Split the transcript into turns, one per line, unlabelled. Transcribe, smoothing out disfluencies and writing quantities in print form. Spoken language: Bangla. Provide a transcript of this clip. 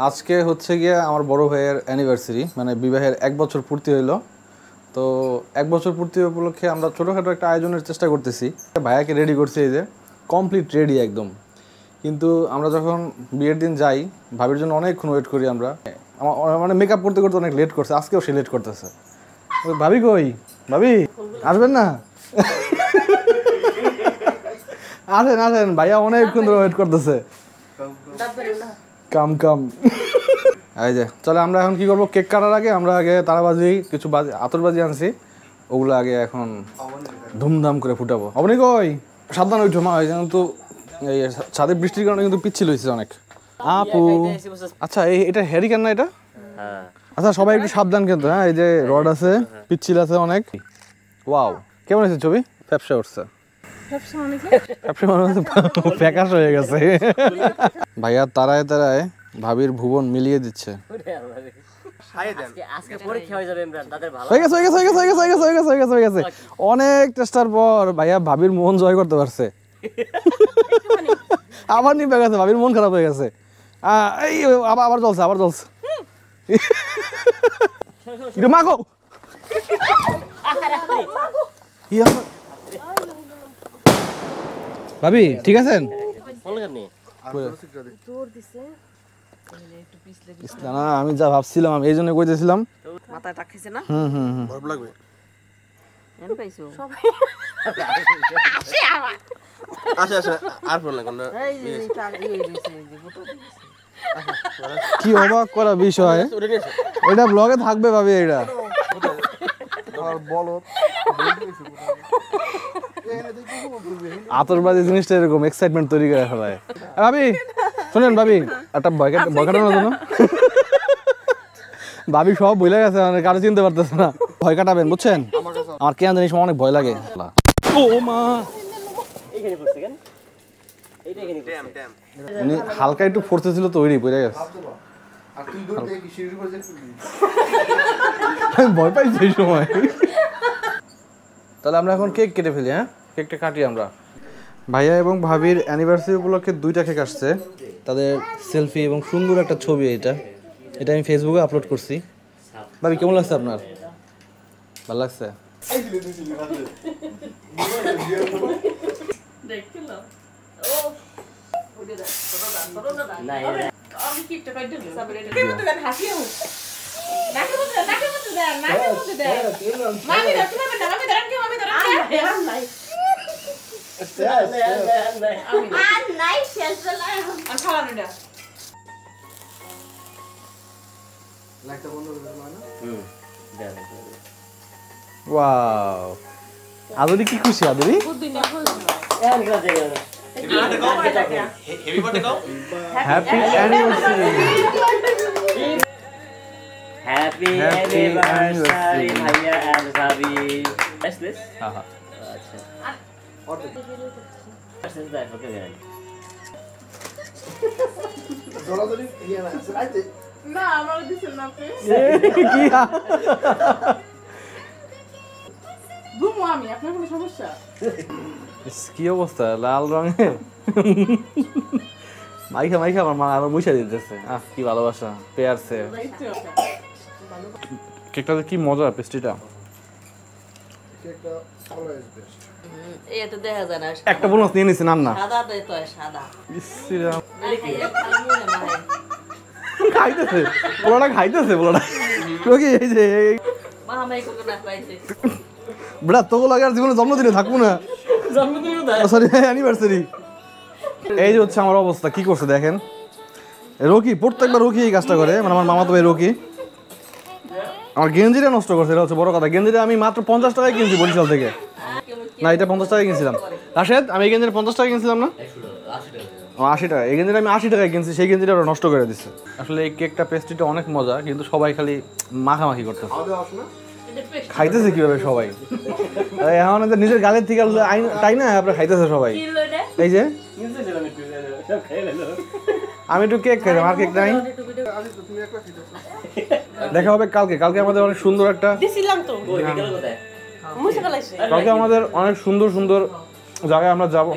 আজকে হচ্ছে গিয়ে আমার বড় ভাইয়ের অ্যানিভার্সারি, মানে বিবাহের 1 বছর পূর্তি হইলো। তো 1 বছর পূর্তি উপলক্ষে আমরা ছোটোখাটো একটা আয়োজনের চেষ্টা করতেছি। ভাইয়াকে রেডি করছি, এই যে কমপ্লিট রেডি একদম। কিন্তু আমরা যখন বিয়ের দিন যাই, ভাবির জন্য অনেকক্ষণ ওয়েট করি আমরা। মানে মেকআপ করতে করতে অনেক লেট করছে, আজকেও সে লেট করতেছে। ভাবি কই? ভাবি আসবেন না? আসেন আসেন, ভাইয়া অনেকক্ষণ ধরে ওয়েট করতেছে। কাম কাম। এই যে চলে, আমরা এখন কি করবো, কেক কাটার আগে আমরা আগে তারাবাজি কিছু আতরবাজি আনছি, ওগুলো আগে এখন ধুমধাম করে ফুটাবো। আপনি কই? সাবধান ওইঠো মা, কিন্তু এই ছাদে বৃষ্টির কারণে কিন্তু পিচ্ছিল হয়েছে অনেক। আপু আচ্ছা, এটা হ্যারিকেন না এটা? আচ্ছা সবাই একটু সাবধান কিন্তু। হ্যাঁ, এই যে রড আছে, পিচ্ছিল আছে অনেক। ওয়াও, কেমন হয়েছে ছবি? ফ্যাপসা উঠছে, ফ্যাকাশ হয়ে গেছে। ভাইয়া তারায় তারায় ভাবির ভুবন মিলিয়ে দিচ্ছে। অনেক চেষ্টার পর ভাইয়া ভাবির মন জয় করতে পারছে। আবার নিয়ে গেছে, ভাবির মন খারাপ হয়ে গেছে। এই আবার চলছে, আবার চলছে। মাগো ভাবি ঠিক আছেন? না আমি যা ভাবছিলাম, আমি এই জন্য কইতেছিলাম। কি অবাক করা বিষয়, এটা ব্লগে থাকবে ভাবি। এটা আতরবাজি জিনিসটা এরকম এক্সাইটমেন্ট তৈরি করে ফেলায়। ভাবি শোনেন, ভাবি একটা ভয় কাটানোর জন্য, ভাবি সব ভুলে গেছে, মানে কারো চিনতে পারতেছে না। ভয় কাটাবেন বুঝছেন? আমার কেন জানিস অনেক ভয় লাগে। ও মা, হালকা একটু ফোর্সে ছিল তো, ওইটাই পড়ে গেছে। ভয় পাইছি এই সময়। তাহলে আমরা এখন কেক কেটে ফেলি। হ্যাঁ, কেকটা কাটি আমরা। ভাইয়া এবং ভাবির অ্যানিভার্সারি উপলক্ষে 2টা কেক আসছে, তাদের সেলফি এবং সুন্দর একটা ছবি। এটা আমি ফেসবুকে আপলোড করছি। ভাবি কেমন লাগছে আপনার? ভালো লাগছে? ওয়াও, আদরি কি খুশি? Adri happy anniversary.
Happy anniversary bhaiya and bhabhi. That's this?
Haha.
Acha. Order. What's that? Okay then.
Doradori iye na. Aite.
না আমার দিছে না প্লিজ।
কি
ঘুমো আমি, আপনার কোনো সমস্যা?
কি অবস্থা, লাল রঙে মাইখা মাইখা আমার মা আরো মুছা দিতেছে। কি ভালোবাসা পেয়ারছে। কেকটাতে কি মজা, পেস্ট্রিটা।
কেকটা অলওয়েজ বেস্ট।
এই তো দেখা যায় না।
একটা বোনাস নিয়ে নিছি, নাম না
সাদা তো সাদা।
ইসরাম
খাইতেছে
পোলাটা, খাইতেছে পোলাটা। কি এই যে
মা মাই কোকো না খাইছে।
বড়া তো লাগে আর জীবনে জন্মদিনে থাকবো না।
জন্মদিনও না,
সরি অ্যানিভার্সারি। এই যে হচ্ছে আমার অবস্থা, কি করছে দেখেন। রকি প্রত্যেকবার রকি এই কাজটা করে, মানে আমার মামাতো ভাই রকি। আমার গেঞ্জিটা নষ্ট করছে, এটা হচ্ছে বড় কথা। গেঞ্জিটা আমি মাত্র 50 টাকায় কিনছি বরিশাল থেকে। না, এটা 50 টাকায় কিনছিলাম। রাশেদ, আমি এই গেঞ্জিটা 50 টাকায় কিনছিলাম না? 80 টাকা। এই গেঞ্জিটা আমি 80 টাকায় কিনছি, সেই গেঞ্জিটা ওরা নষ্ট করে দিচ্ছে। আসলে এই কেকটা পেস্ট্রিটা অনেক মজা, কিন্তু সবাই খালি মাখামাখি করতেছে। খাইতেছে কিভাবে সবাই? এখন নিজের গালের থেকে তাই না, আপনার খাইতেছে সবাই। এই যে আমি একটু কেক খাই, আমার কেক নাই। দেখা হবে কালকে। কালকে আমাদের অনেক সুন্দর একটা, কালকে আমাদের অনেক সুন্দর সুন্দর জায়গায় আমরা যাবো।